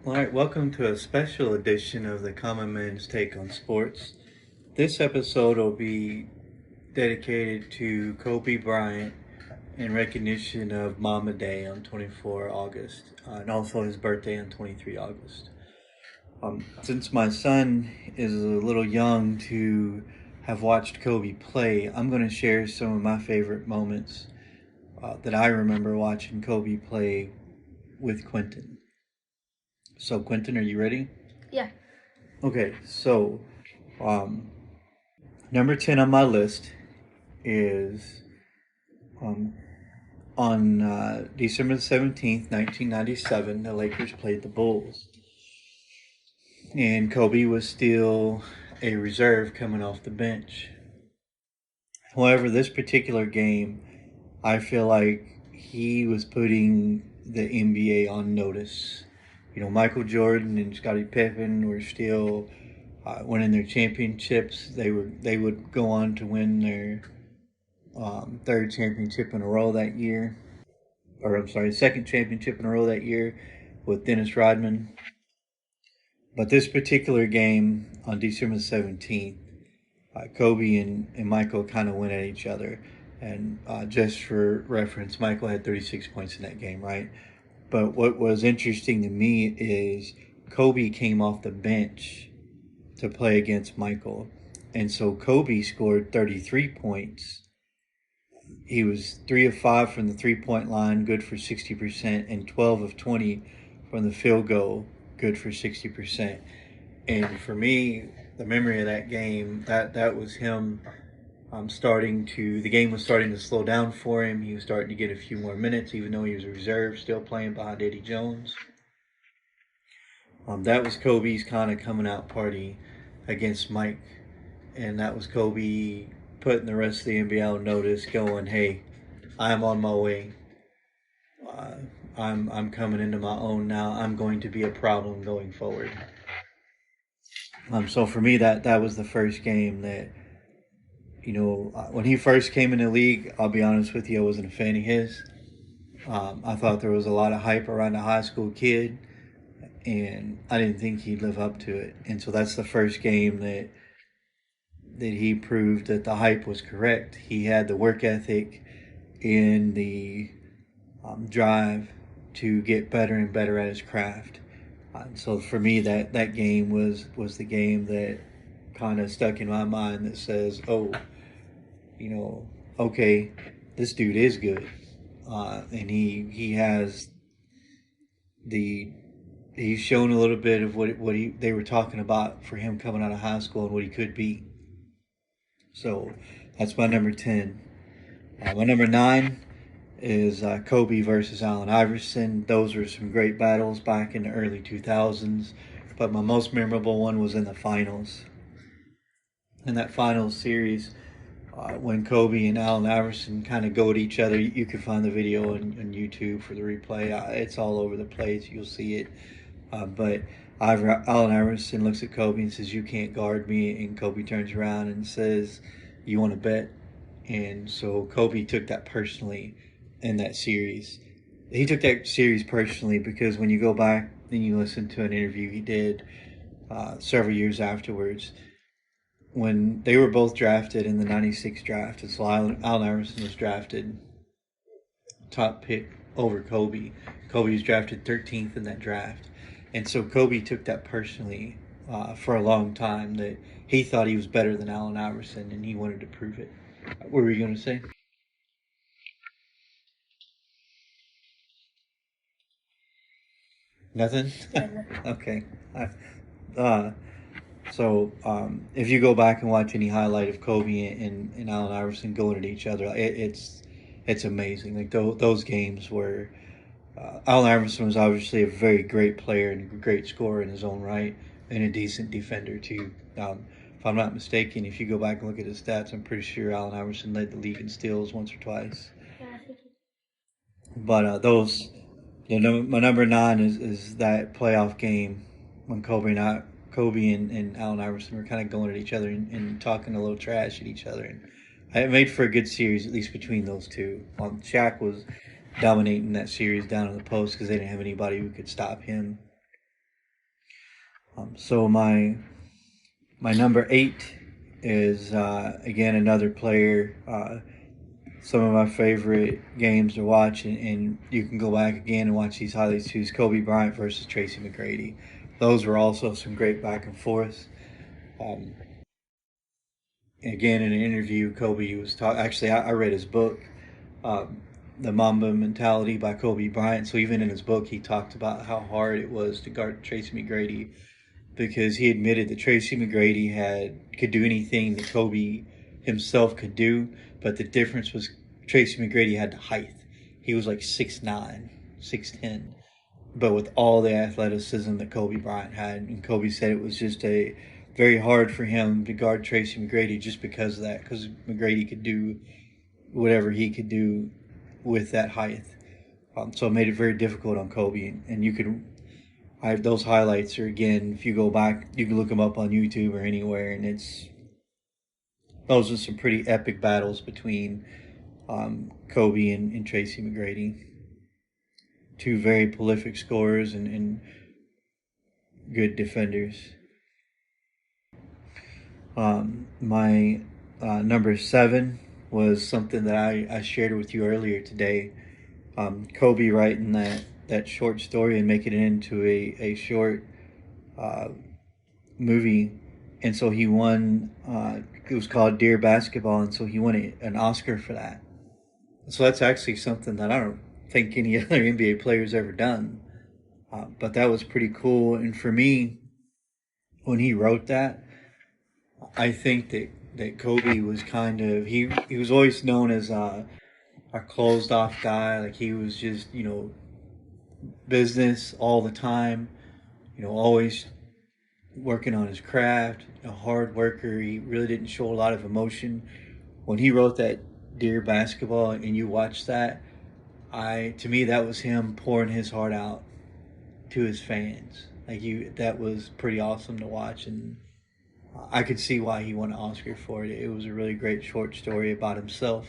All right, welcome to a special edition of the Common Man's Take on Sports. This episode will be dedicated to Kobe Bryant in recognition of Mama Day on 24 August and also his birthday on 23 August. Since my son is a little young to have watched Kobe play, I'm going to share some of my favorite moments that I remember watching Kobe play with Quentin. So, Quentin, are you ready? Yeah. Okay, so um, number 10 on my list is um, on December 17th, 1997, the Lakers played the Bulls. And Kobe was still a reserve coming off the bench. However, this particular game, I feel like he was putting the NBA on notice. You know, Michael Jordan and Scottie Pippen were still winning their championships. They would go on to win their third championship in a row that year, or I'm sorry, second championship in a row that year with Dennis Rodman. But this particular game on December 17th, Kobe and Michael kind of went at each other. And just for reference, Michael had 36 points in that game, right? But what was interesting to me is Kobe came off the bench to play against Michael. And so Kobe scored 33 points. He was 3 of 5 from the 3-point line, good for 60%, and 12 of 20 from the field goal, good for 60%. And for me, the memory of that game, that was him the game was starting to slow down for him. He was starting to get a few more minutes, even though he was a reserve, still playing behind Eddie Jones. That was Kobe's kind of coming out party against Mike. And that was Kobe putting the rest of the NBA on notice, going, hey, I'm on my way. Uh, I'm coming into my own now. I'm going to be a problem going forward. So for me, that was the first game that when he first came in the league. I'll be honest with you, I wasn't a fan of his. I thought there was a lot of hype around a high school kid, and I didn't think he'd live up to it. And so that's the first game that he proved that the hype was correct. He had the work ethic and the drive to get better and better at his craft. So for me, that game was the game that kind of stuck in my mind that says, oh, okay, this dude is good, and he has the he's shown a little bit of what they were talking about for him coming out of high school and what he could be. So that's my number 10. My number 9 is Kobe versus Allen Iverson. Those were some great battles back in the early 2000s, but my most memorable one was in the finals. In that finals series, when Kobe and Allen Iverson kind of go at each other, you can find the video on YouTube for the replay. It's all over the place. You'll see it. But Allen Iverson looks at Kobe and says, "You can't guard me." And Kobe turns around and says, "You want to bet?" And so Kobe took that personally in that series. He took that series personally because when you go back and you listen to an interview he did several years afterwards, when they were both drafted in the 96 draft, and so Allen Iverson was drafted top pick over Kobe. Kobe was drafted 13th in that draft. And so Kobe took that personally for a long time, that he thought he was better than Allen Iverson and he wanted to prove it. What were you going to say? Nothing? Okay. Uh, if you go back and watch any highlight of Kobe and Allen Iverson going at each other, it's amazing. Like those games where Allen Iverson was obviously a very great player and a great scorer in his own right, and a decent defender too. If I'm not mistaken, if you go back and look at his stats, I'm pretty sure Allen Iverson led the league in steals once or twice. Yeah, I think But my number 9 is that playoff game when Kobe and Allen Iverson were kind of going at each other and talking a little trash at each other, and it made for a good series, at least between those two. Shaq was dominating that series down in the post because they didn't have anybody who could stop him. So my number 8 is again another player. Some of my favorite games to watch, and you can go back again and watch these highlights too. Is Kobe Bryant versus Tracy McGrady. Those were also some great back and forths. Um, Again, in an interview, Kobe was talking. Actually, I read his book, um, The Mamba Mentality by Kobe Bryant. So even in his book, he talked about how hard it was to guard Tracy McGrady because he admitted that Tracy McGrady could do anything that Kobe himself could do, but the difference was Tracy McGrady had the height. He was like 6'9", 6'10", but with all the athleticism that Kobe Bryant had. And Kobe said it was just a very hard for him to guard Tracy McGrady just because of that, because McGrady could do whatever he could do with that height. So it made it very difficult on Kobe. And you could, I have those highlights are again, if you go back, you can look them up on YouTube or anywhere, and those are some pretty epic battles between Kobe and Tracy McGrady. Two very prolific scorers and good defenders. My number 7 was something that I shared with you earlier today. Kobe writing that short story and making it into a short uh, movie. And so he won, it was called Dear Basketball, and so he won an Oscar for that. So that's actually something that I don't think any other NBA player's ever done. But that was pretty cool. And for me, when he wrote that, I think that Kobe was kind of he was always known as a closed off guy. Like he was just business all the time. Always working on his craft. A hard worker. He really didn't show a lot of emotion. When he wrote that Dear Basketball, and you watch that, to me that was him pouring his heart out to his fans. That was pretty awesome to watch, and I could see why he won an Oscar for it. It was a really great short story about himself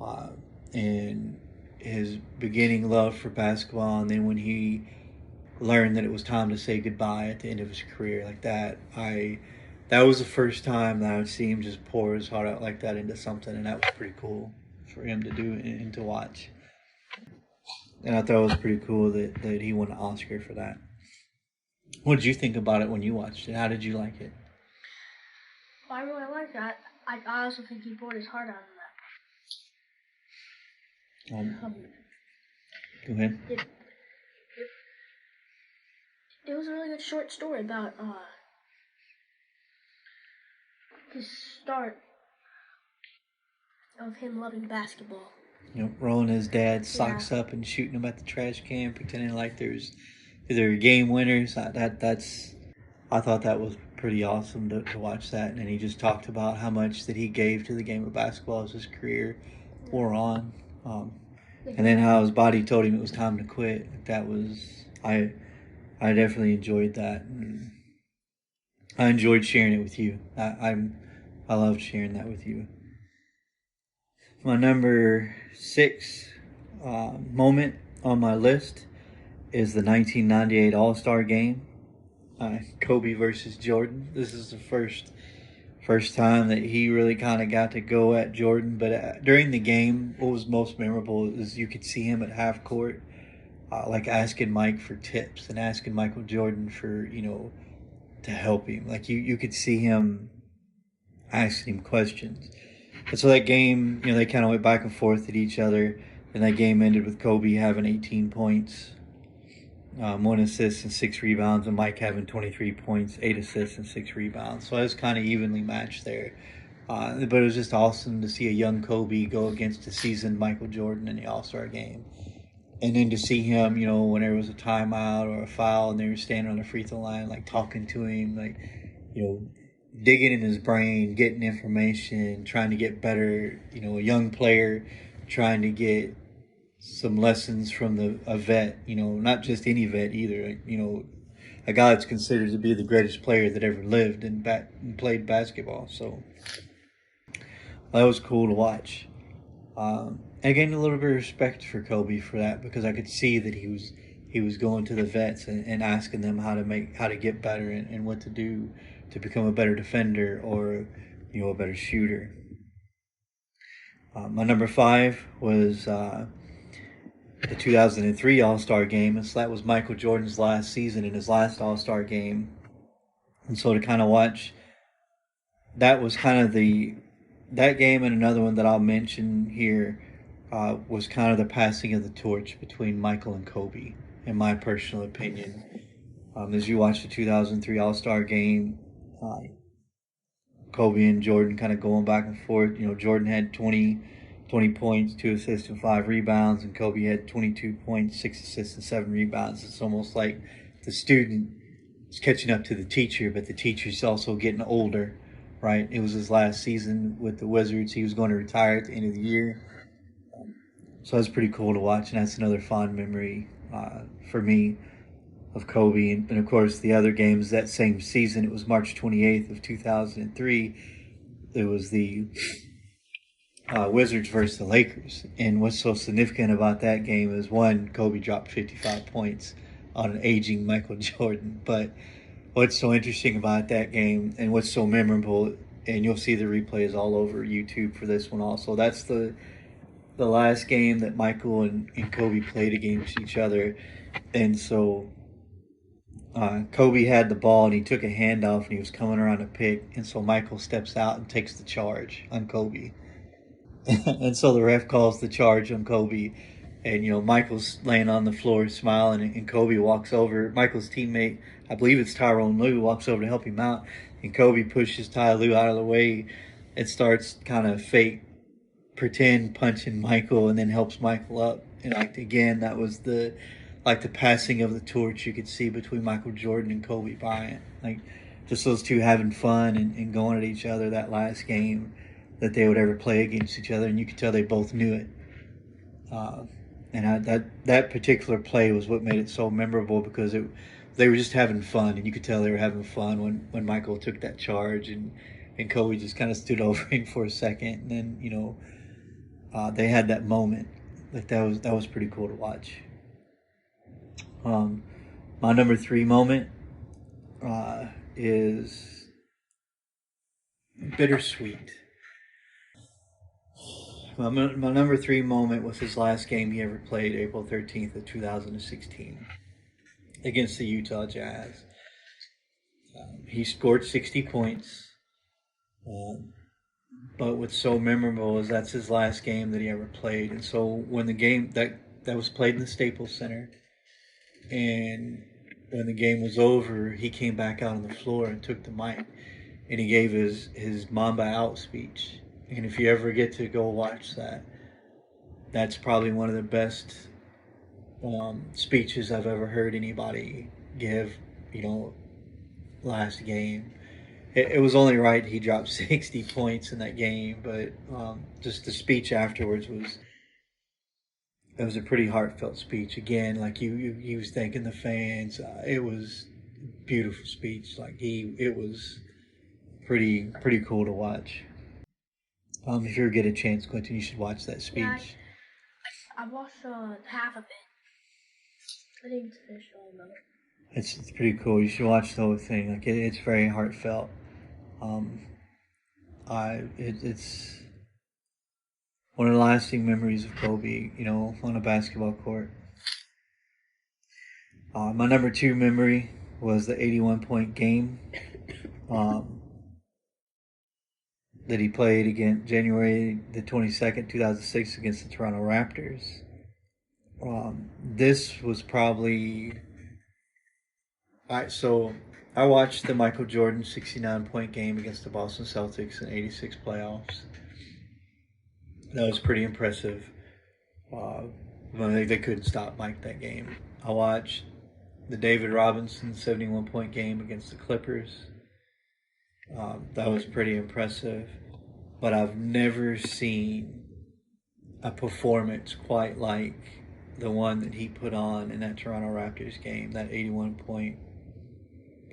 uh, and his beginning love for basketball, and then when he learned that it was time to say goodbye at the end of his career, like that. That was the first time that I would see him just pour his heart out like that into something, and that was pretty cool for him to do and to watch. And I thought it was pretty cool that he won an Oscar for that. What did you think about it when you watched it? How did you like it? Well, I really like that. I also think he poured his heart out in that. Go ahead. It was a really good short story about his start of him loving basketball. Rolling his dad's socks up and shooting them at the trash can, pretending like they're game winners. I thought that was pretty awesome to watch that. And then he just talked about how much that he gave to the game of basketball as his career wore on. And then how his body told him it was time to quit. That was I definitely enjoyed that. And I enjoyed sharing it with you. I loved sharing that with you. My number 6 moment on my list is the 1998 All-Star Game, Kobe versus Jordan. This is the first time that he really kind of got to go at Jordan. But during the game, what was most memorable is you could see him at half court, like asking Mike for tips and asking Michael Jordan for to help him. Like you could see him asking him questions. And so that game, they kind of went back and forth at each other. And that game ended with Kobe having 18 points, 1 assist and 6 rebounds, and Mike having 23 points, 8 assists and 6 rebounds. So it was kind of evenly matched there. But it was just awesome to see a young Kobe go against a seasoned Michael Jordan in the All-Star game. And then to see him, when there was a timeout or a foul and they were standing on the free throw line, like talking to him, like, digging in his brain, getting information, trying to get better. A young player trying to get some lessons from a vet. Not just any vet either. A guy that's considered to be the greatest player that ever lived and played basketball. So that was cool to watch. I gained a little bit of respect for Kobe for that because I could see that he he was going to the vets and asking them how to get better and what to do to become a better defender or a better shooter. My number 5 was the 2003 All Star game, and so that was Michael Jordan's last season in his last All Star game. And so to kind of watch, that was kind of that game, and another one that I'll mention here was kind of the passing of the torch between Michael and Kobe, in my personal opinion. As you watch the 2003 All Star game, Kobe and Jordan kind of going back and forth. Jordan had 20 points, 2 assists, and 5 rebounds, and Kobe had 22 points, 6 assists, and 7 rebounds. It's almost like the student is catching up to the teacher, but the teacher's also getting older, right? It was his last season with the Wizards. He was going to retire at the end of the year. So that's pretty cool to watch, and that's another fond memory for me of Kobe. And of course, the other games that same season, it was March 28th of 2003. It was the Wizards versus the Lakers. And what's so significant about that game is, one, Kobe dropped 55 points on an aging Michael Jordan. But what's so interesting about that game and what's so memorable, and you'll see the replays all over YouTube for this one also, that's the last game that Michael and Kobe played against each other. And so Kobe had the ball and he took a handoff and he was coming around a pick. And so Michael steps out and takes the charge on Kobe. And so the ref calls the charge on Kobe. And, Michael's laying on the floor smiling, and Kobe walks over. Michael's teammate, I believe it's Tyronn Lue, walks over to help him out. And Kobe pushes Ty Lue out of the way and starts kind of fake pretend punching Michael, and then helps Michael up. And again, that was the passing of the torch you could see between Michael Jordan and Kobe Bryant. Just those two having fun and going at each other that last game that they would ever play against each other, and you could tell they both knew it. That particular play was what made it so memorable, because they were just having fun, and you could tell they were having fun when Michael took that charge, and Kobe just kind of stood over him for a second, and then they had that moment. That was pretty cool to watch. My number 3 moment is bittersweet. My number 3 moment was his last game he ever played, April 13th of 2016, against the Utah Jazz. He scored 60 points. But what's so memorable is that's his last game that he ever played. And so when the game that was played in the Staples Center, and when the game was over, he came back out on the floor and took the mic, and he gave his Mamba Out speech. And if you ever get to go watch that, that's probably one of the best speeches I've ever heard anybody give, last game. It was only right he dropped 60 points in that game, but just the speech afterwards was a pretty heartfelt speech. Again, he was thanking the fans. It was a beautiful speech. It was pretty cool to watch. If you ever get a chance, Quentin, you should watch that speech. Yeah, I watched half of it. I didn't finish all of it. It's pretty cool. You should watch the whole thing. It's very heartfelt. It's one of the lasting memories of Kobe, on a basketball court. My number 2 memory was the 81-point game that he played against January the 22nd, 2006, against the Toronto Raptors. This was probably... so I watched the Michael Jordan 69-point game against the Boston Celtics in '86 playoffs. That was pretty impressive. They couldn't stop Mike that game. I watched the David Robinson 71-point game against the Clippers. That was pretty impressive. But I've never seen a performance quite like the one that he put on in that Toronto Raptors game, that 81-point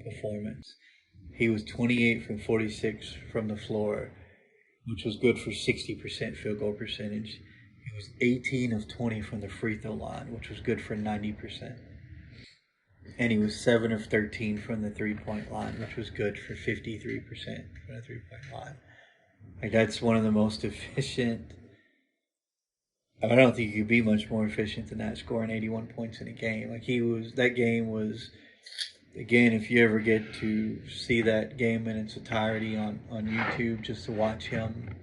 performance. He was 28 from 46 from the floor, which was good for 60% field goal percentage. He was 18 of 20 from the free throw line, which was good for 90%. and he was 7 of 13 from the 3-point line, which was good for 53% from the 3-point line. Like, that's one of the most efficient. I don't think you could be much more efficient than that, scoring 81 points in a game. Like, that game was, again, if you ever get to see that game in its entirety on YouTube, just to watch him,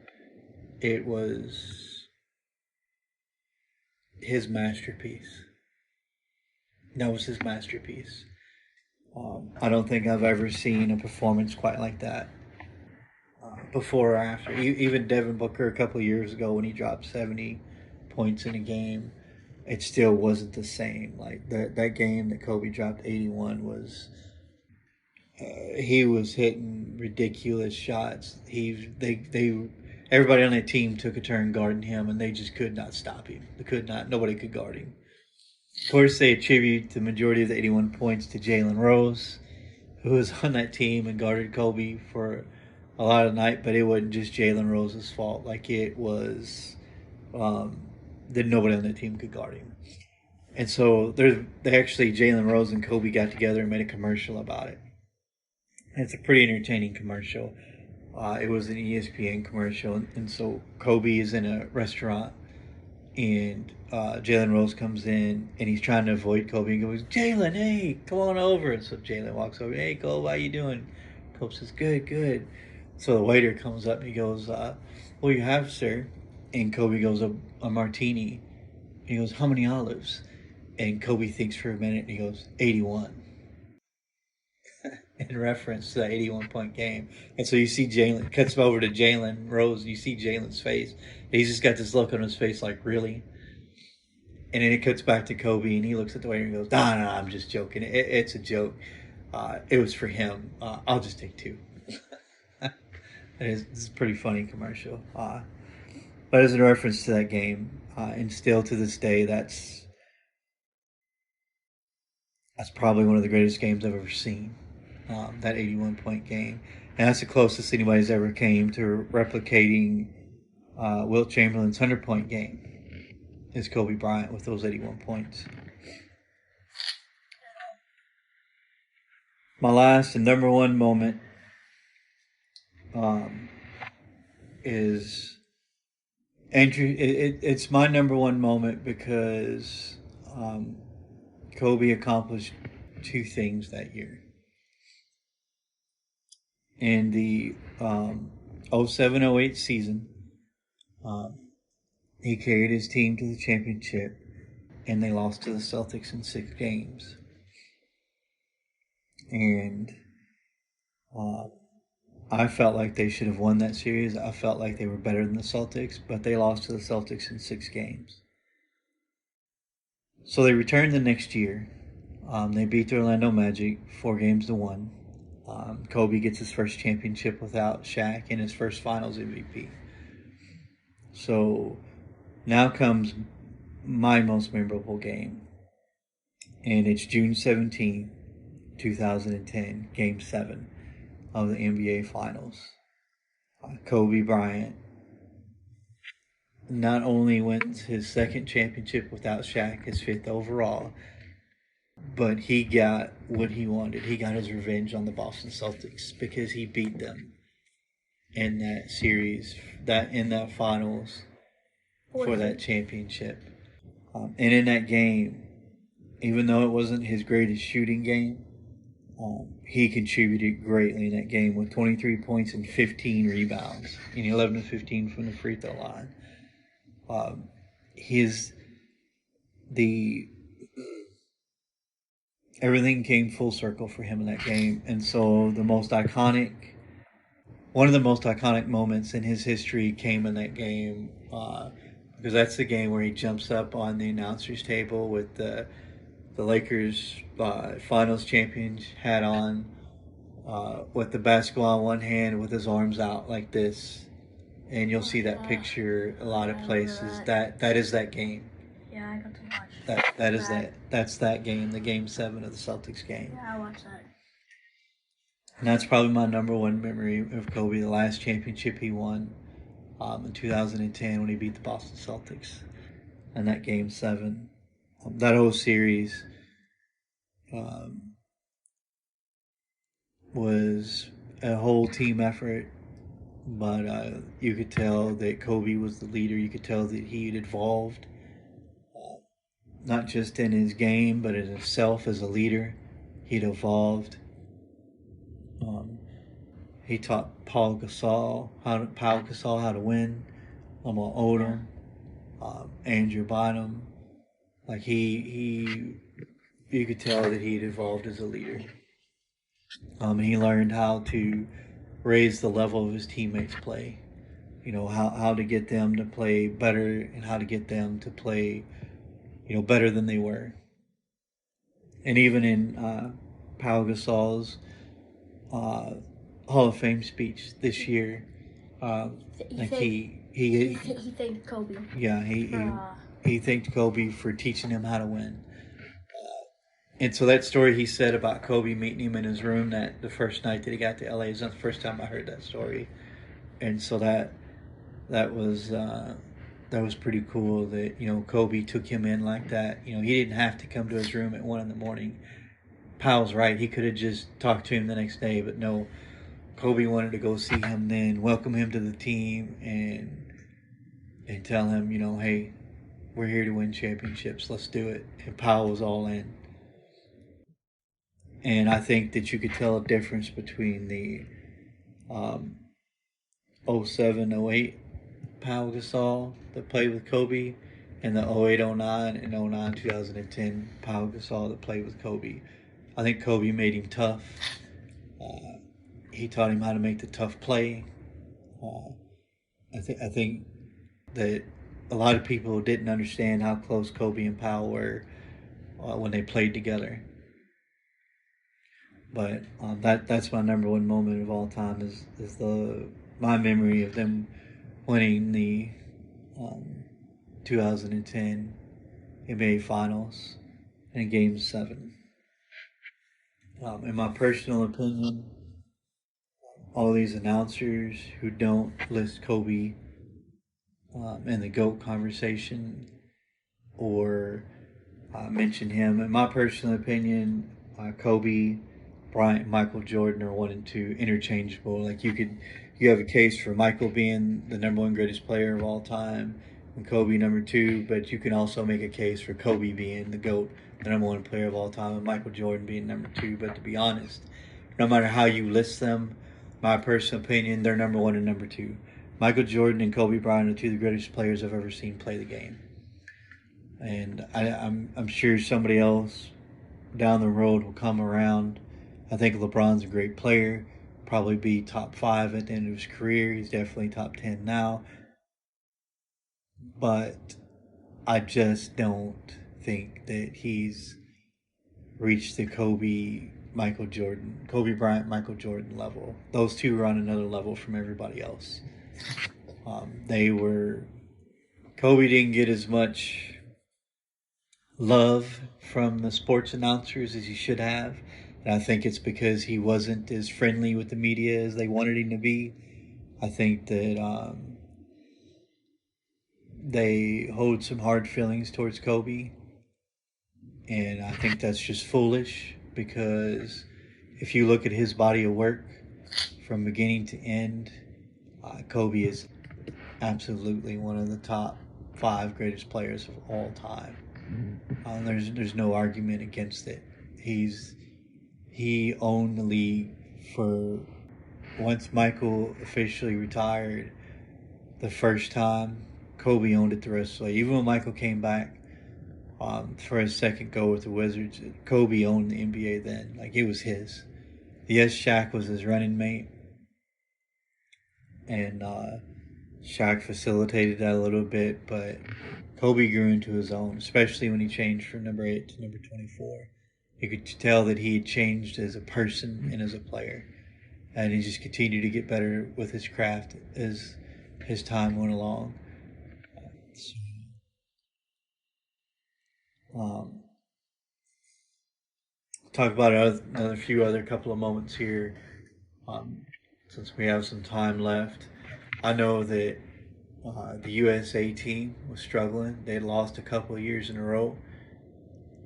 it was his masterpiece. That was his masterpiece. I don't think I've ever seen a performance quite like that before or after. Even Devin Booker a couple of years ago when he dropped 70 points in a game, it still wasn't the same. Like that game that Kobe dropped 81 was. He was hitting ridiculous shots. Everybody on that team took a turn guarding him, and they just could not stop him. They could not. Nobody could guard him. Of course, they attribute the majority of the 81 points to Jalen Rose, who was on that team and guarded Kobe for a lot of the night. But it wasn't just Jalen Rose's fault. Like, it was that nobody on that team could guard him. And so Jalen Rose and Kobe got together and made a commercial about it. And it's a pretty entertaining commercial. It was an ESPN commercial, and so Kobe is in a restaurant, and Jalen Rose comes in, and he's trying to avoid Kobe. And goes, "Jalen, hey, come on over." And so Jalen walks over. "Hey, Kobe, how you doing?" Kobe says, "Good, good." So the waiter comes up and he goes, "What do you have, sir?" And Kobe goes, "A martini." And he goes, "How many olives?" And Kobe thinks for a minute, and he goes, 81. In reference to that 81-point game. And so you see Jalen, cuts over to Jalen Rose, and you see Jalen's face. He's just got this look on his face like, really? And then it cuts back to Kobe, and he looks at the waiter and goes, "No, no, I'm just joking. It's a joke. It was for him. I'll just take 2. It's a pretty funny commercial. But as a reference to that game, and still to this day, that's probably one of the greatest games I've ever seen. That 81-point game. And that's the closest anybody's ever came to replicating Wilt Chamberlain's 100-point game, is Kobe Bryant with those 81 points. My last and number one moment is Andrew. It's my number one moment because Kobe accomplished 2 things that year. In the 07-08 season, he carried his team to the championship, and they lost to the Celtics in 6 games. And I felt like they should have won that series. I felt like they were better than the Celtics, but they lost to the Celtics in 6 games. So they returned the next year. They beat the Orlando Magic 4-1. Kobe gets his first championship without Shaq and his first Finals MVP. So now comes my most memorable game, and it's June 17, 2010, Game 7 of the NBA Finals. Kobe Bryant not only wins his second championship without Shaq, his 5th overall, but he got what he wanted. He got his revenge on the Boston Celtics because he beat them in that series, in that finals for that championship. And in that game, even though it wasn't his greatest shooting game, he contributed greatly in that game with 23 points and 15 rebounds, and 11 of 15 from the free throw line. Everything came full circle for him in that game, and so one of the most iconic moments in his history came in that game, because that's the game where he jumps up on the announcer's table with the Lakers finals champions hat on, with the basketball in one hand with his arms out like this, and you'll see that picture a lot of places. That is that game. Yeah, I got to watch That's that game, the Game 7 of the Celtics game. Yeah, I watched that. And that's probably my number one memory of Kobe, the last championship he won in 2010 when he beat the Boston Celtics in that Game 7. That whole series, um, was a whole team effort, but you could tell that Kobe was the leader. You could tell that he had evolved, not just in his game, but in himself as a leader. He'd evolved. Um, he taught Paul Gasol how to win. Lamar Odom, Andrew Bynum. Like you could tell that he'd evolved as a leader. He learned how to raise the level of his teammates' play. You know how to get them to play better and how to get them to play, better than they were. And even in Pau Gasol's uh, Hall of Fame speech this year, like he thanked Kobe. Yeah, he thanked Kobe for teaching him how to win. And so that story he said about Kobe meeting him in his room that the first night that he got to LA is not the first time I heard that story. And so that was pretty cool that Kobe took him in like that. He didn't have to come to his room at 1 a.m. Powell's right. He could have just talked to him the next day, but no. Kobe wanted to go see him then, welcome him to the team, and tell him, hey, we're here to win championships. Let's do it. And Powell was all in. And I think that you could tell a difference between the 07, 08 Pau Gasol that played with Kobe and the 08, 09 and 09, 2010 Pau Gasol that played with Kobe. I think Kobe made him tough. He taught him how to make the tough play. I think that a lot of people didn't understand how close Kobe and Pau were when they played together. But that's my number one moment of all time is my memory of them winning the 2010 NBA Finals in Game 7. In my personal opinion, all these announcers who don't list Kobe in the GOAT conversation or mention him, in my personal opinion, Kobe Bryant and Michael Jordan are 1 and 2 interchangeable. Like you have a case for Michael being the number one greatest player of all time and Kobe number 2, but you can also make a case for Kobe being the GOAT, the number one player of all time, and Michael Jordan being number 2. But to be honest, no matter how you list them, my personal opinion, they're number 1 and number 2. Michael Jordan and Kobe Bryant are 2 of the greatest players I've ever seen play the game. And I'm sure somebody else down the road will come around. I think LeBron's a great player, probably be top 5 at the end of his career. He's definitely top 10 now. But I just don't think that he's reached the Kobe Bryant, Michael Jordan level. Those two are on another level from everybody else. Kobe didn't get as much love from the sports announcers as he should have. And I think it's because he wasn't as friendly with the media as they wanted him to be. I think that they hold some hard feelings towards Kobe. And I think that's just foolish because if you look at his body of work from beginning to end, Kobe is absolutely one of the top 5 greatest players of all time. There's no argument against it. He owned the league for once Michael officially retired the first time. Kobe owned it the rest of the way. Even when Michael came back for his second go with the Wizards, Kobe owned the NBA then. Like it was his. Yes, Shaq was his running mate, and Shaq facilitated that a little bit, but Kobe grew into his own, especially when he changed from number 8 to number 24. You could tell that he had changed as a person and as a player, and he just continued to get better with his craft as his time went along. Talk about another few other couple of moments here, since we have some time left. I know that the USA team was struggling. They lost a couple of years in a row.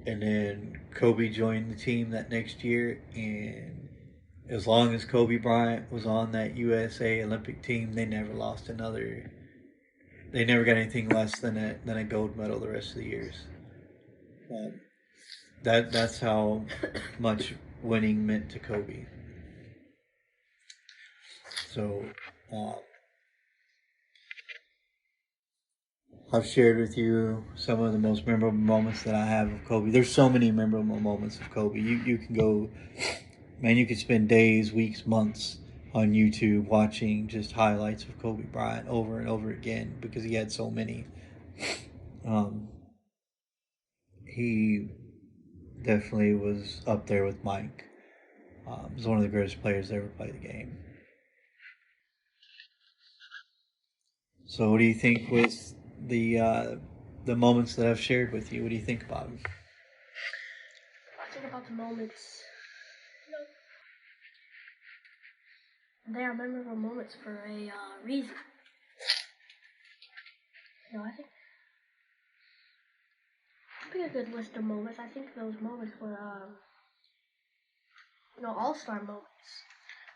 and then Kobe joined the team that next year, and as long as Kobe Bryant was on that USA Olympic team, they never lost another. They never got anything less than a gold medal the rest of the years. Um, that's how much winning meant to Kobe. So uh, I've shared with you some of the most memorable moments that I have of Kobe. There's so many memorable moments of Kobe. You can go, man. You could spend days, weeks, months on YouTube watching just highlights of Kobe Bryant over and over again because he had so many. Um, he definitely was up there with Mike. He's one of the greatest players to ever play the game. So, what do you think was the moments that I've shared with you? What do you think about them? I think about the moments. They are memorable moments for a reason. I think it'd be a good list of moments. I think those moments were, all-star moments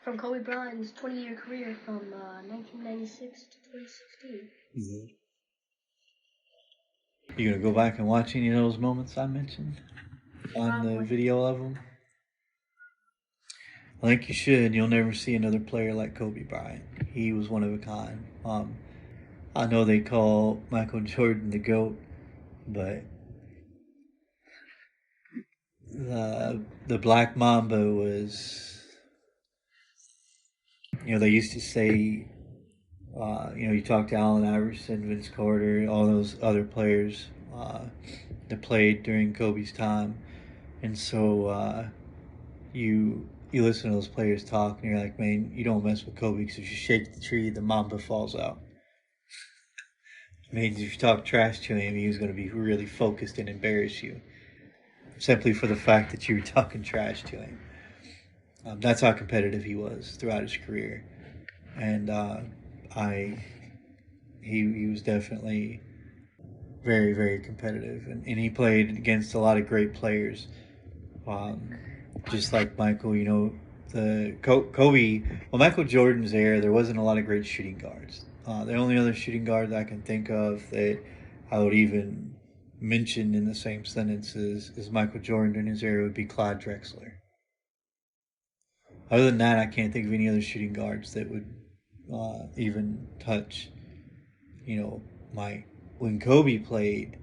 from Kobe Bryant's 20-year career from 1996 to 2016. Mm-hmm. You gonna go back and watch any of those moments I mentioned on the video of them? I think you should. You'll never see another player like Kobe Bryant. He was one of a kind. I know they call Michael Jordan the GOAT, but the Black Mamba was, they used to say, you talk to Allen Iverson, Vince Carter, all those other players that played during Kobe's time, and so you listen to those players talk, and you're like, man, you don't mess with Kobe because if you shake the tree, the Mamba falls out. I mean, if you talk trash to him, he was going to be really focused and embarrass you simply for the fact that you were talking trash to him. That's how competitive he was throughout his career, and he was definitely very, very competitive, and he played against a lot of great players, um, just like Michael. The Kobe. Well, Michael Jordan's era, there wasn't a lot of great shooting guards. The only other shooting guard that I can think of that I would even mention in the same sentence as Michael Jordan in his era would be Clyde Drexler. Other than that, I can't think of any other shooting guards that would even touch, Mike. When Kobe played,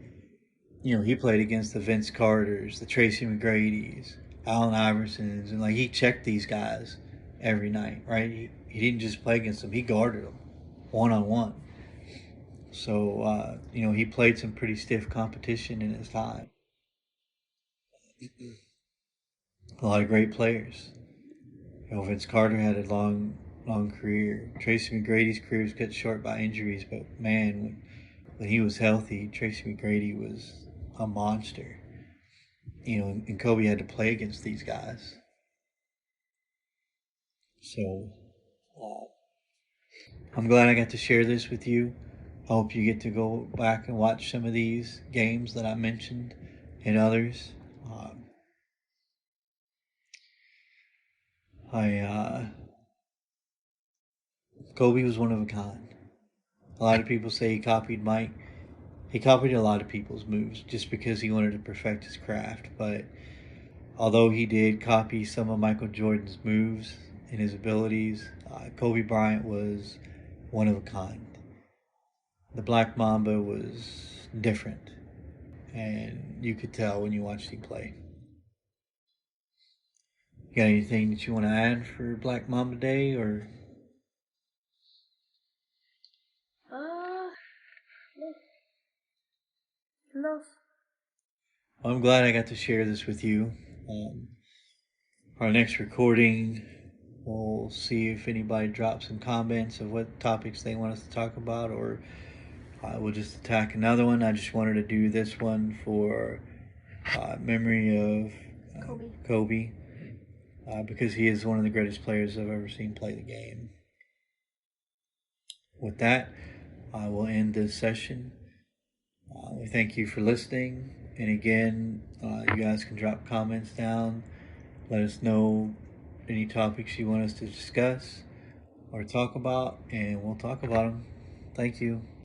he played against the Vince Carters, the Tracy McGrady's, Allen Iversons, and he checked these guys every night, right? He didn't just play against them; he guarded them one on one. So he played some pretty stiff competition in his time. A lot of great players. Vince Carter had a long, long career. Tracy McGrady's career was cut short by injuries, but man, when he was healthy, Tracy McGrady was a monster. And Kobe had to play against these guys. So I'm glad I got to share this with you. I hope you get to go back and watch some of these games that I mentioned and others. I Kobe was one of a kind. A lot of people say he copied Mike. He copied a lot of people's moves just because he wanted to perfect his craft. But although he did copy some of Michael Jordan's moves and his abilities, Kobe Bryant was one of a kind. The Black Mamba was different, and you could tell when you watched him play. You got anything that you want to add for Black Mamba Day, or? No. Well, I'm glad I got to share this with you. Our next recording, we'll see if anybody drops some comments of what topics they want us to talk about, or we'll just attack another one. I just wanted to do this one for memory of Kobe because he is one of the greatest players I've ever seen play the game. With that, I will end this session. We thank you for listening. And again, you guys can drop comments down. Let us know any topics you want us to discuss or talk about, and we'll talk about them. Thank you.